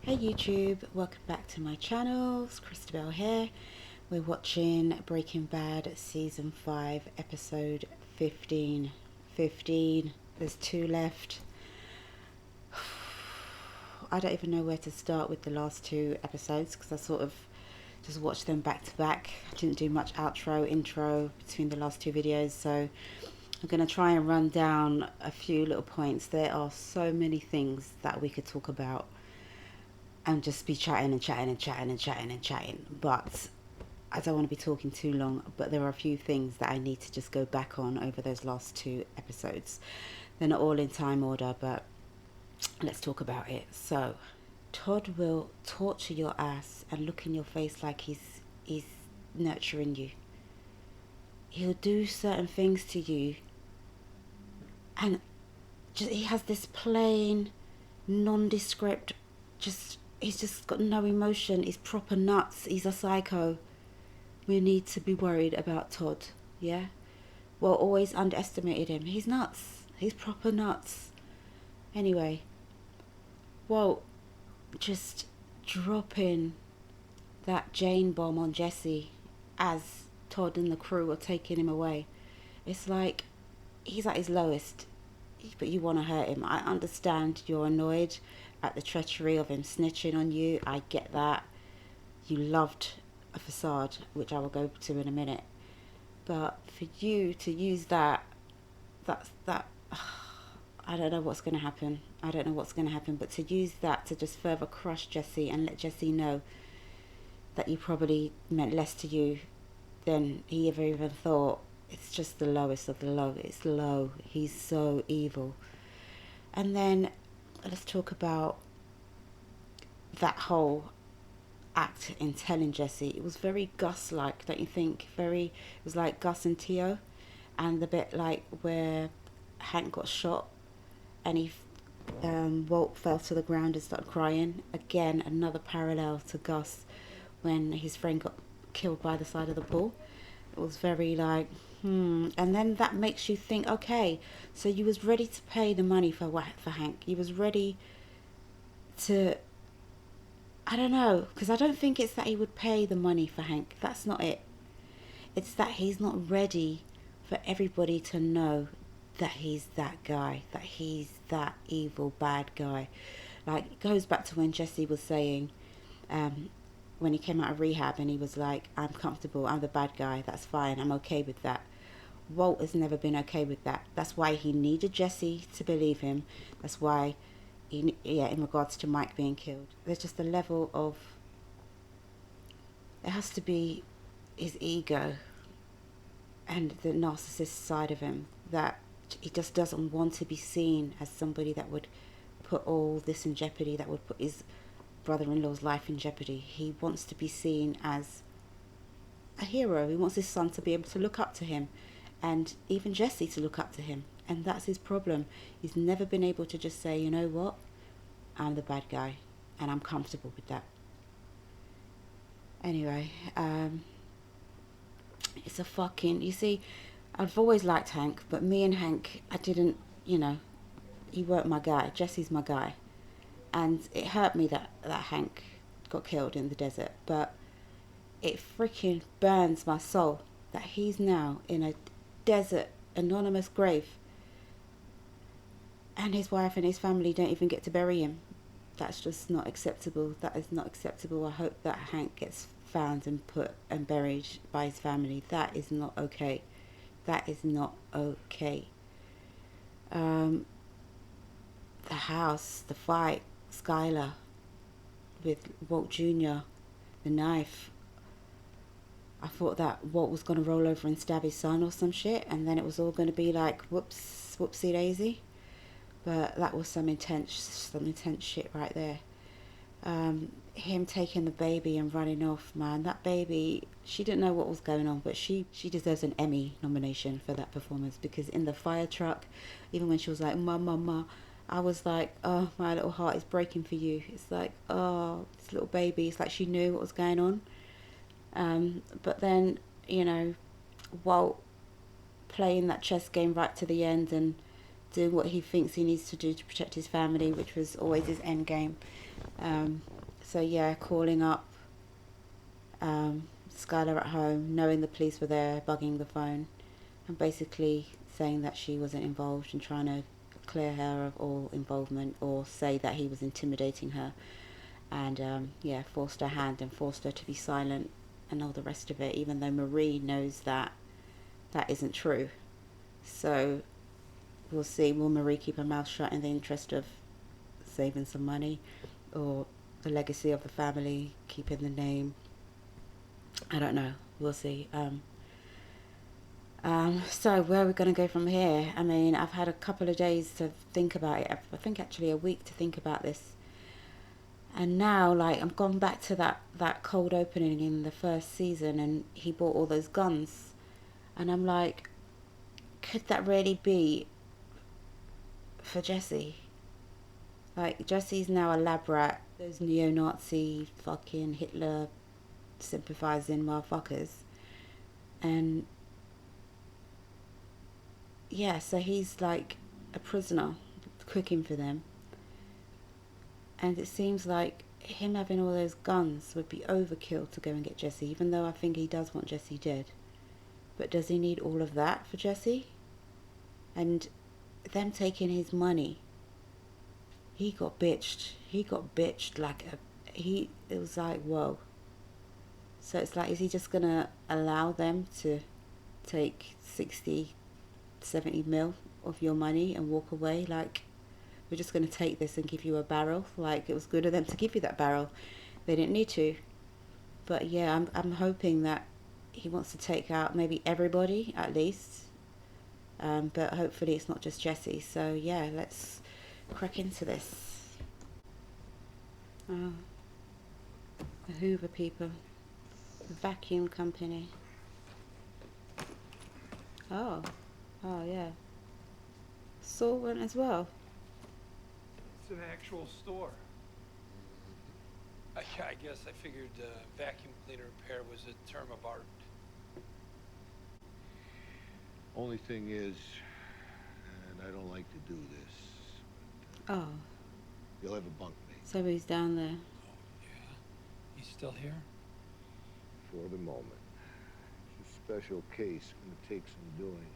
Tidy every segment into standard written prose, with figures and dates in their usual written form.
Hey YouTube, welcome back to my channel. It's Christabel here. We're watching Breaking Bad season 5 episode 15. There's 2 left. I don't even know where to start with the last 2 episodes because I sort of just watched them back to back. I didn't do much outro, intro between the last 2 videos, so I'm going to try and run down a few little points. There are so many things that we could talk about and just be chatting, but I don't want to be talking too long. But there are a few things that I need to just go back on over those last 2 episodes. They're not all in time order, but let's talk about it. So Todd will torture your ass and look in your face like he's nurturing you. He'll do certain things to you, and just he has this plain, nondescript, he's just got no emotion. He's proper nuts. He's a psycho. We need to be worried about Todd, yeah? Well, always underestimated him. He's nuts. He's proper nuts. Anyway, Walt just dropping that Jane bomb on Jesse as Todd and the crew are taking him away. It's like he's at his lowest, but you want to hurt him. I understand you're annoyed at the treachery of him snitching on you. I get that. You loved a facade, which I will go to in a minute. But for you to use that I don't know what's going to happen. But to use that to just further crush Jesse and let Jesse know that you probably meant less to you than he ever even thought. It's just the lowest of the low. It's low. He's so evil. And then let's talk about that whole act in telling Jesse. It was very Gus-like, don't you think? It was like Gus and Tio, and the bit like where Hank got shot and Walt fell to the ground and started crying. Again, another parallel to Gus when his friend got killed by the side of the pool. It was very like, and then that makes you think, okay, so you was ready to pay the money for Hank. You was ready to, I don't know, because I don't think it's that he would pay the money for Hank. That's not it. It's that he's not ready for everybody to know that he's that guy, that he's that evil, bad guy. Like, it goes back to when Jesse was saying, when he came out of rehab and he was like, I'm comfortable, I'm the bad guy, that's fine, I'm okay with that. Walt has never been okay with that. That's why he needed Jesse to believe him. That's why, in regards to Mike being killed, there's just a level of, it has to be his ego and the narcissist side of him, that he just doesn't want to be seen as somebody that would put all this in jeopardy, that would put his brother-in-law's life in jeopardy. He wants to be seen as a hero. He wants his son to be able to look up to him, and even Jesse to look up to him. And that's his problem. He's never been able to just say, you know what, I'm the bad guy and I'm comfortable with that. Anyway, it's a fucking, you see, I've always liked Hank, but me and Hank, I didn't, he weren't my guy. Jesse's my guy. And it hurt me that Hank got killed in the desert, but it freaking burns my soul that he's now in a desert anonymous grave and his wife and his family don't even get to bury him. That's just not acceptable. That is not acceptable. I hope that Hank gets found and put and buried by his family. That is not okay. That is not okay. The house, the fight, Skylar with Walt Jr., the knife. I thought that Walt was going to roll over and stab his son or some shit, and then it was all going to be like, whoopsie daisy. But that was some intense shit right there. Him taking the baby and running off, man. That baby, she didn't know what was going on, but she deserves an Emmy nomination for that performance, because in the fire truck, even when she was like, mama, I was like, oh, my little heart is breaking for you. It's like, oh, this little baby. It's like she knew what was going on. But then, Walt playing that chess game right to the end and doing what he thinks he needs to do to protect his family, which was always his end game. So yeah, calling up Skylar at home, knowing the police were there, bugging the phone, and basically saying that she wasn't involved and trying to clear her of all involvement, or say that he was intimidating her, and yeah, forced her hand and forced her to be silent and all the rest of it, even though Marie knows that that isn't true. So we'll see, will Marie keep her mouth shut in the interest of saving some money, or the legacy of the family, keeping the name? I don't know. We'll see. So where are we going to go from here? I mean, I've had a couple of days to think about it. I think actually a week to think about this. And now, like, I'm gone back to that cold opening in the first season, and he bought all those guns. And I'm like, could that really be for Jesse? Like, Jesse's now a lab rat. Those neo-Nazi fucking Hitler sympathizing motherfuckers. And yeah, so he's like a prisoner cooking for them. And it seems like him having all those guns would be overkill to go and get Jesse, even though I think he does want Jesse dead. But does he need all of that for Jesse? And them taking his money, he got bitched. He got bitched like it was like, whoa. So it's like, is he just gonna allow them to take 60, 70 mil of your money and walk away? Like, we're just going to take this and give you a barrel. Like, it was good of them to give you that barrel. They didn't need to. But yeah, I'm hoping that he wants to take out maybe everybody at least. But hopefully it's not just Jesse. So yeah, let's crack into this. Oh, the Hoover people. The vacuum company. Oh, oh yeah. Saw one as well. It's an actual store. I guess I figured vacuum cleaner repair was a term of art. Only thing is, and I don't like to do this, but, Oh, you'll have a bunkmate so he's down there. Oh, yeah? He's still here? for the moment. It's a special case, gonna take some doing.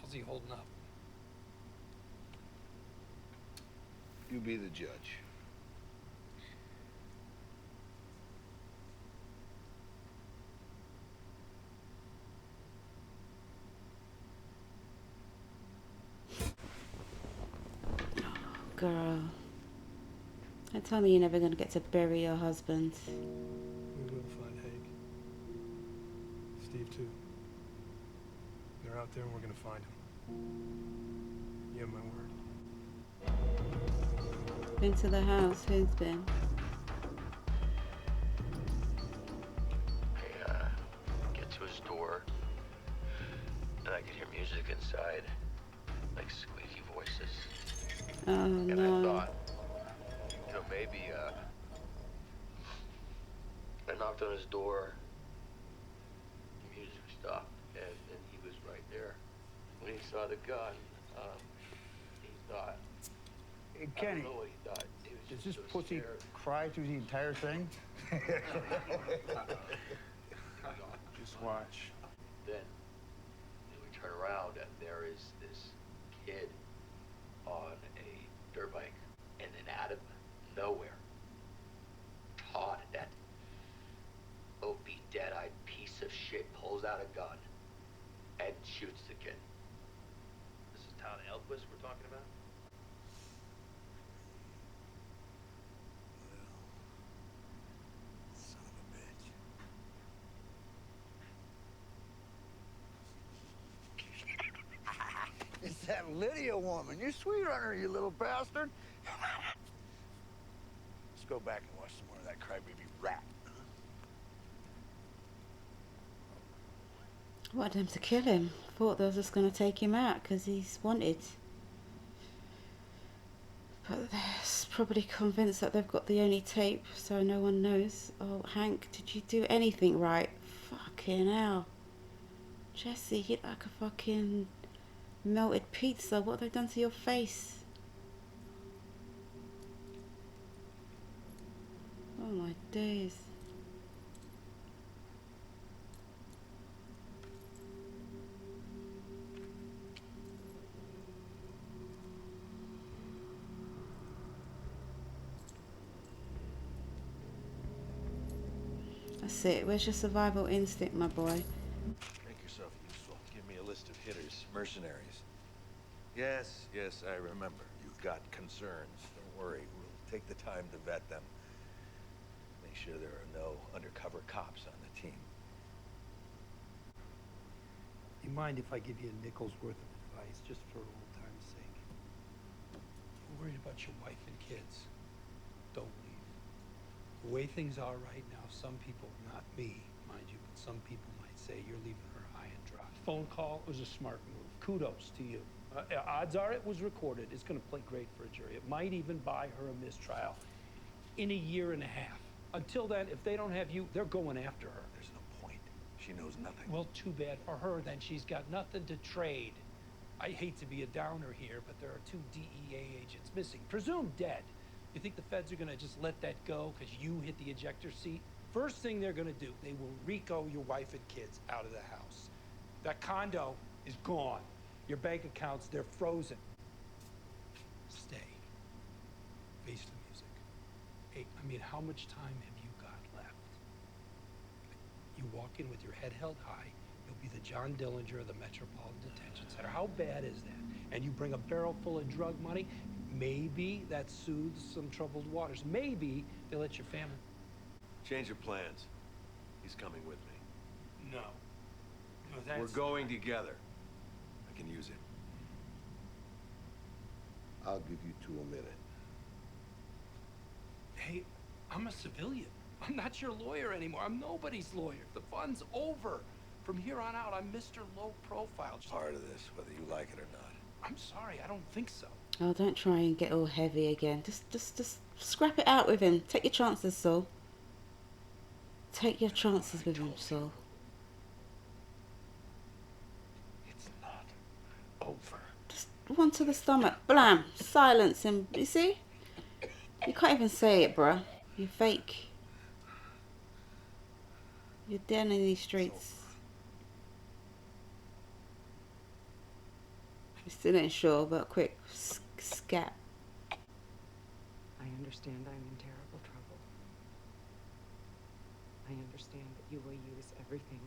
How's he holding up? You be the judge. Girl. Don't tell me you're never going to get to bury your husband. We will find Hank. Steve, too. They're out there and we're gonna find him. You have my word. Been to the house. Who's been? I get to his door, and I could hear music inside, like squeaky voices. Oh, And no. I thought, maybe, I knocked on his door, the music stopped, and he was right there. When he saw the gun, he thought, Hey, I Kenny, don't know what he thought. He was does just this so pussy scared. cry through the entire thing? Just watch. Then we turn around, and there is this kid on a dirt bike, and then out of nowhere, Todd, that opie, dead-eyed piece of shit, pulls out a gun and shoots the kid. This is Todd Elquist we're talking about? Son of a bitch. It's that Lydia woman. You sweet on her, you little bastard. Let's go back and watch some more of that crybaby rat. Wanted them to kill him. Thought they was just going to take him out because he's wanted. But they're probably convinced that they've got the only tape, so no one knows. Oh, Hank, did you do anything right? Fucking hell. Jesse, you look like a fucking melted pizza. What have they done to your face? Oh my days. That's it. Where's your survival instinct, my boy? Make yourself useful. Give me a list of hitters, mercenaries. Yes, I remember. You've got concerns. Don't worry. We'll take the time to vet them. Make sure there are no undercover cops on the team. You mind if I give you a nickel's worth of advice, just for old time's sake? You're worried about your wife and kids. Don't leave. The way things are right now, some people, not me, mind you, but some people might say you're leaving her high and dry. Phone call was a smart move. Kudos to you. Odds are it was recorded. It's going to play great for a jury. It might even buy her a mistrial in a year and a half. Until then, if they don't have you, they're going after her. There's no point. She knows nothing. Well, too bad for her, then. She's got nothing to trade. I hate to be a downer here, but there are 2 DEA agents missing, presumed dead. You think the feds are gonna just let that go because you hit the ejector seat? First thing they're gonna do, they will RICO your wife and kids out of the house. That condo is gone. Your bank accounts, they're frozen. Stay. Face the music. Hey, I mean, how much time have you got left? You walk in with your head held high, you'll be the John Dillinger of the Metropolitan Detention Center. How bad is that? And you bring a barrel full of drug money, maybe that soothes some troubled waters. Maybe they let your family... Change of plans. He's coming with me. No. No, that's... We're going together. I can use it. I'll give you 2 a minute. Hey, I'm a civilian. I'm not your lawyer anymore. I'm nobody's lawyer. The fun's over. From here on out, I'm Mr. Low Profile. Part of this, whether you like it or not. I'm sorry, I don't think so. Oh, don't try and get all heavy again. Just scrap it out with him. Take your chances, Saul. Take your chances with him, Saul. It's not over. Just one to the stomach. Blam. Silence him. You see? You can't even say it, bruh. You're fake. You're dead in these streets. You still ain't sure, but quick. Scat. I understand I'm in terrible trouble. I understand that you will use everything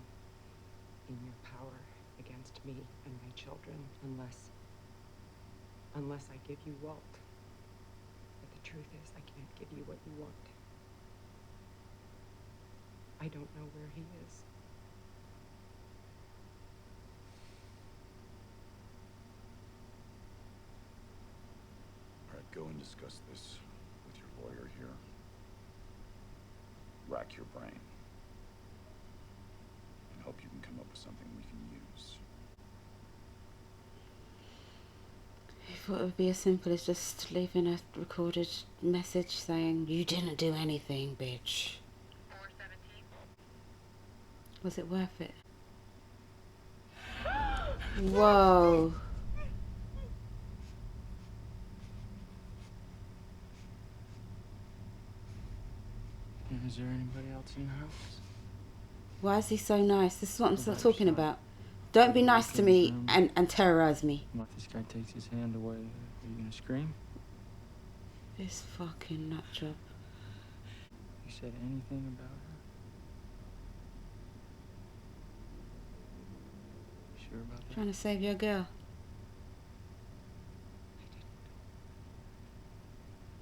in your power against me and my children unless I give you Walt. But the truth is, I can't give you what you want. I don't know where he is. All right, go and discuss this with your lawyer here. Rack your brain. And hope you can come up with something we can use. I thought it would be as simple as just leaving a recorded message saying, "You didn't do anything, bitch." 417. Was it worth it? Whoa. Is there anybody else in the house? Why is he so nice? This is what I'm still talking about. Don't be nice to me and terrorize me. What if this guy takes his hand away? Are you gonna scream? This fucking nut job. You said anything about her? You sure about that? Trying to save your girl.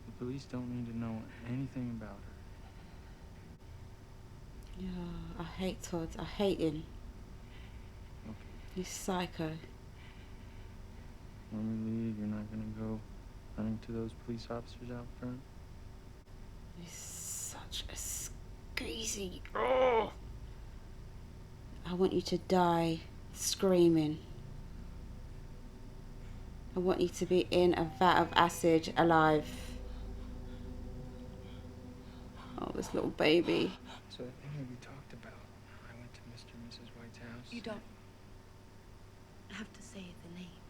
The police don't need to know anything about her. Yeah, I hate Todd. I hate him. Okay. He's psycho. When we leave, you're not gonna go running to those police officers out front? He's such a squeezy. Oh! I want you to die screaming. I want you to be in a vat of acid alive. Oh, this little baby. So I think we talked about. I went to Mr. and Mrs. White's house. You don't have to say the name.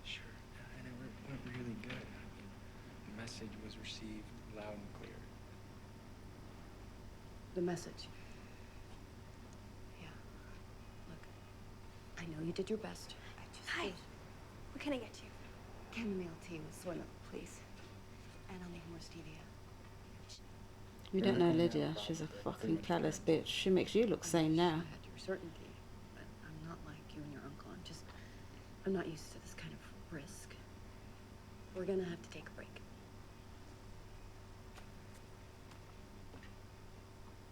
Sure, and it went really good. Messy. message was received loud and clear. The message. Yeah. Look, I know you did your best. Hi. What can I get you? Chamomile tea with soy milk, please. And I'll need more stevia. You don't know Lydia. She's a fucking callous bitch. She makes you look sane now. I had your certainty, but I'm not like you and your uncle. I'm not used to this kind of risk. We're gonna have to take a break.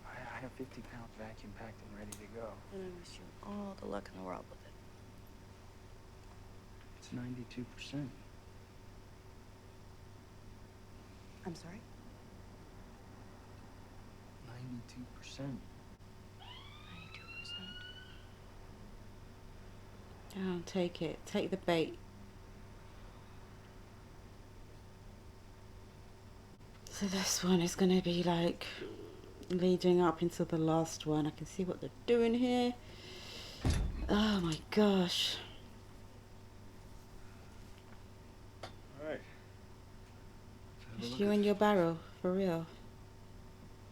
I have 50 pounds vacuum packed and ready to go. And I wish you all the luck in the world with it. It's 92%. I'm sorry? 92%. 92%. Oh, take it. Take the bait. So this one is going to be like leading up into the last one. I can see what they're doing here. Oh my gosh. Alright. It's you and your barrel, for real.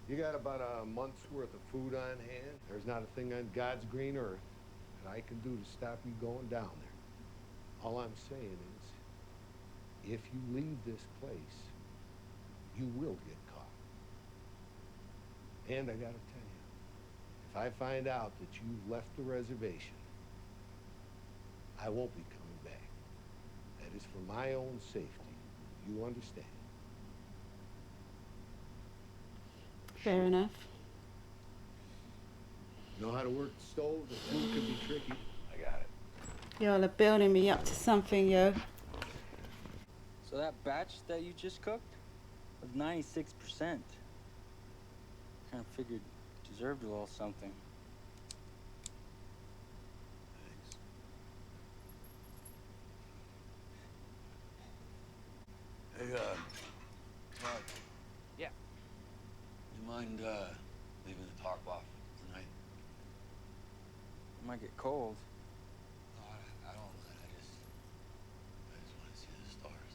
You got about a month's worth of food on hand. There's not a thing on God's green earth that I can do to stop you going down there. All I'm saying is, if you leave this place, you will get caught. And I gotta tell you, if I find out that you've left the reservation, I won't be coming back. That is for my own safety. You understand? Fair enough. Know how to work the stove? The food can be tricky. I got it. Y'all are building me up to something, yo. So that batch that you just cooked was 96%. Kind of figured you deserved a little something. Hey, Todd. Yeah. You mind, leaving the tarp off tonight? It might get cold. No, I don't mind. I just want to see the stars.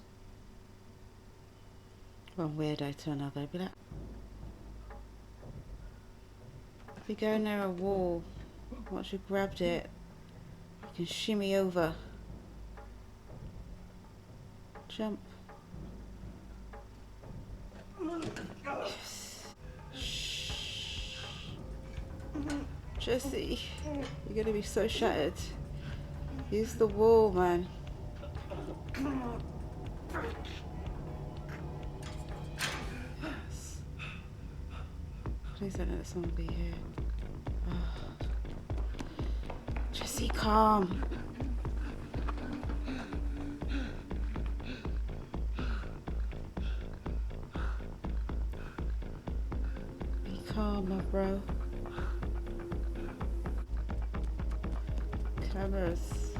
One weirdo to another. Be like, if you go near a wall, once you grabbed it, you can shimmy over. Jump. Shh. Jesse, you're gonna be so shattered. Use the wall, man. Yes. Please don't let someone be here. Oh. Jesse, calm. Be calm, my bro. Cameras.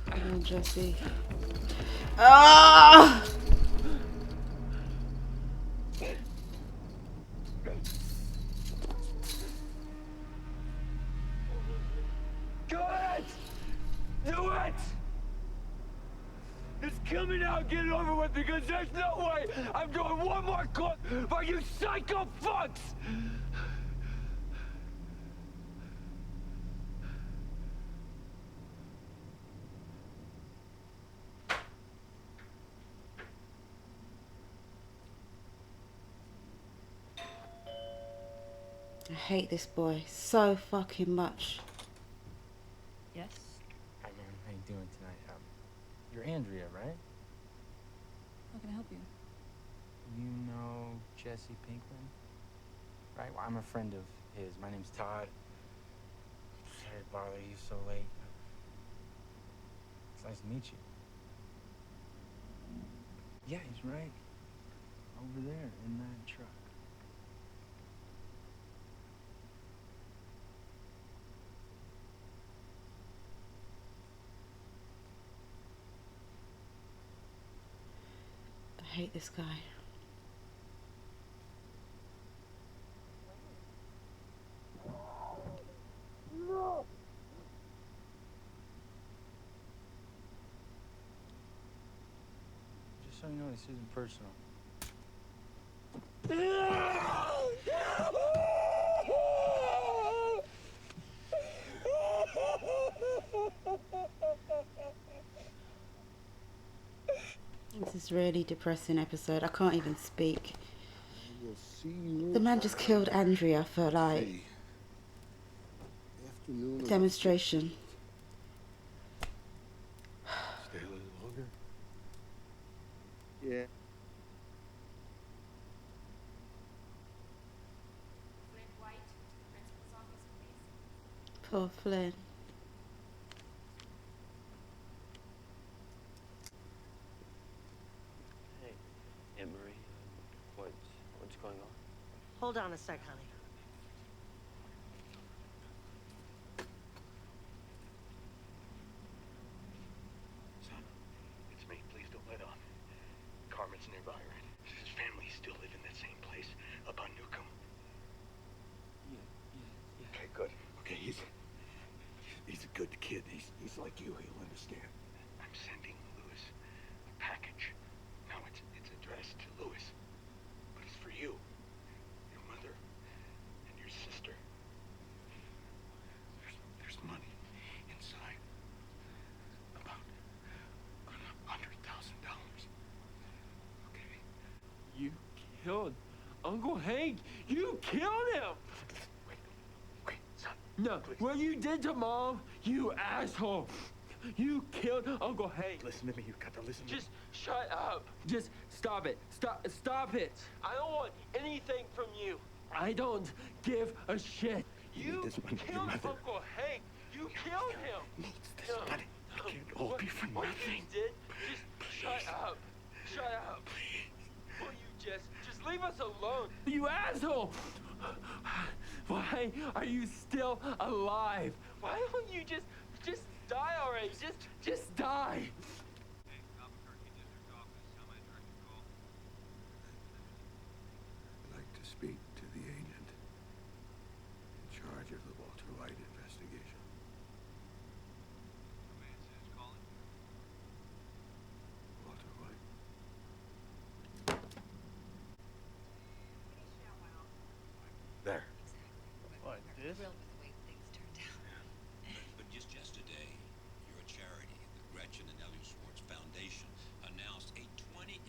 Come on, Jesse. Ah! Do it! Do it! Just kill me now and get it over with, because there's no way I'm doing one more clip for you psycho fucks! I hate this boy so fucking much. Yes? Hi, man. How you doing tonight? You're Andrea, right? How can I help you? You know Jesse Pinkman? Right? Well, I'm a friend of his. My name's Todd. Sorry to bother you so late. It's nice to meet you. Yeah, he's right over there in that truck. I hate this guy. No! Oh, no, this isn't personal. This is really depressing episode. I can't even speak. We'll see you. The man just killed Andrea for like Afternoon. demonstration. Stay a little longer. Yeah. Poor Flynn. Hey, Aunt Marie, what's going on? Hold on a sec, honey. Son, it's me. Please don't let on. Carmen's nearby, right? His family still live in that same place up on Newcomb. Yeah. Okay, good. Okay, he's a good kid. He's like you. He'll understand. I'm sending Louis a package. Now it's addressed to Louis, but it's for you, your mother, and your sister. There's money inside. About $100,000. Okay. You killed Uncle Hank. You killed him. Wait, son. No, please. what you did to Mom, you asshole. You killed Uncle Hank. Listen to me. You've got to listen to me. Just shut up. Just stop it. Stop it. I don't want anything from you. I don't give a shit. You need this money for your killed mother. Uncle Hank. You killed him. Needs this money. It can't all be for What nothing. you did, just shut up. Shut up. Will you just leave us alone? You asshole. Why are you still alive? Why don't you just die already? Just die. I'd like to speak to the agent in charge of the Walter White investigation. Walter White. There. What, this? But just yesterday, your charity, the Gretchen and Elliot Schwartz Foundation, announced a $28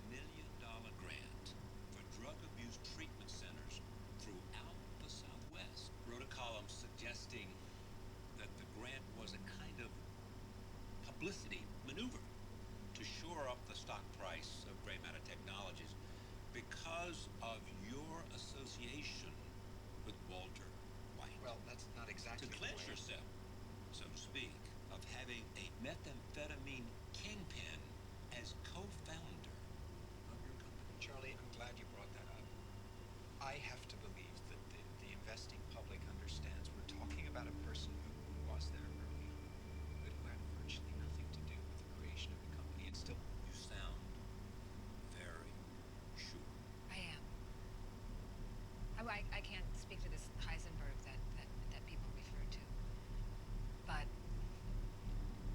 million grant for drug abuse treatment centers throughout the Southwest. Wrote a column suggesting that the grant was a kind of publicity maneuver to shore up the stock price of Gray Matter Technologies because of your association with Walter White. Well, that's not exactly To clench yourself, so to speak, of having a methamphetamine kingpin as co-founder of your company. Charlie, I'm glad you brought that up. I have to believe that the investing public understands we're talking about a person who was there early, but who had virtually nothing to do with the creation of the company, and still. You sound very sure. I am. I can't speak to this Heisenberg that people refer to. But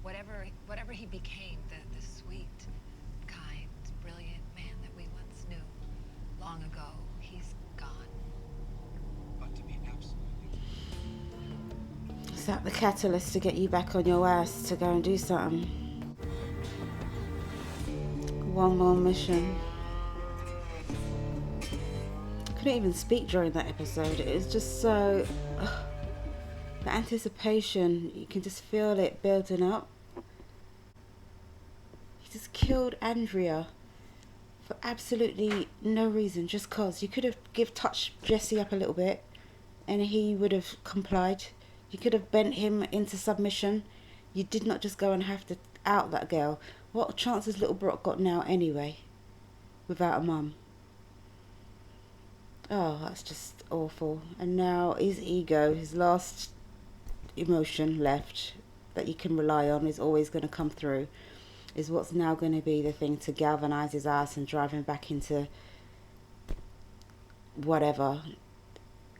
whatever he became, the sweet, kind, brilliant man that we once knew long ago, he's gone. But to be absolutely... Is that the catalyst to get you back on your ass to go and do something? One more mission. Couldn't even speak during that episode. It was just so... the anticipation, you can just feel it building up. He just killed Andrea for absolutely no reason, just cause. You could have touched Jesse up a little bit and he would have complied. You could have bent him into submission. You did not just go and have to out that girl. What chance has little Brock got now anyway? Without a mum. Oh, that's just awful. And now his ego, his last emotion left that you can rely on, is always going to come through, is what's now going to be the thing to galvanise his ass and drive him back into whatever,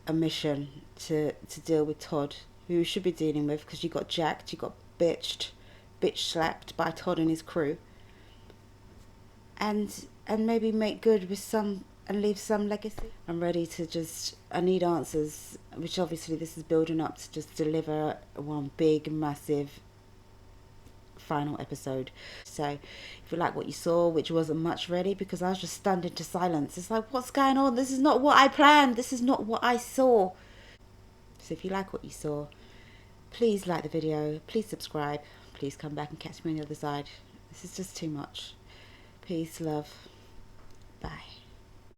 a mission to deal with Todd, who you should be dealing with, because you got jacked, you got bitch slapped by Todd and his crew. and maybe make good with some and leave some legacy. I'm ready to just, I need answers, which obviously this is building up to just deliver one big massive final episode. So if you like what you saw, which wasn't much really, because I was just stunned into silence. It's like, what's going on? This is not what I planned. This is not what I saw. So if you like what you saw, please like the video, please subscribe, please come back and catch me on the other side. This is just too much. Peace, love, bye.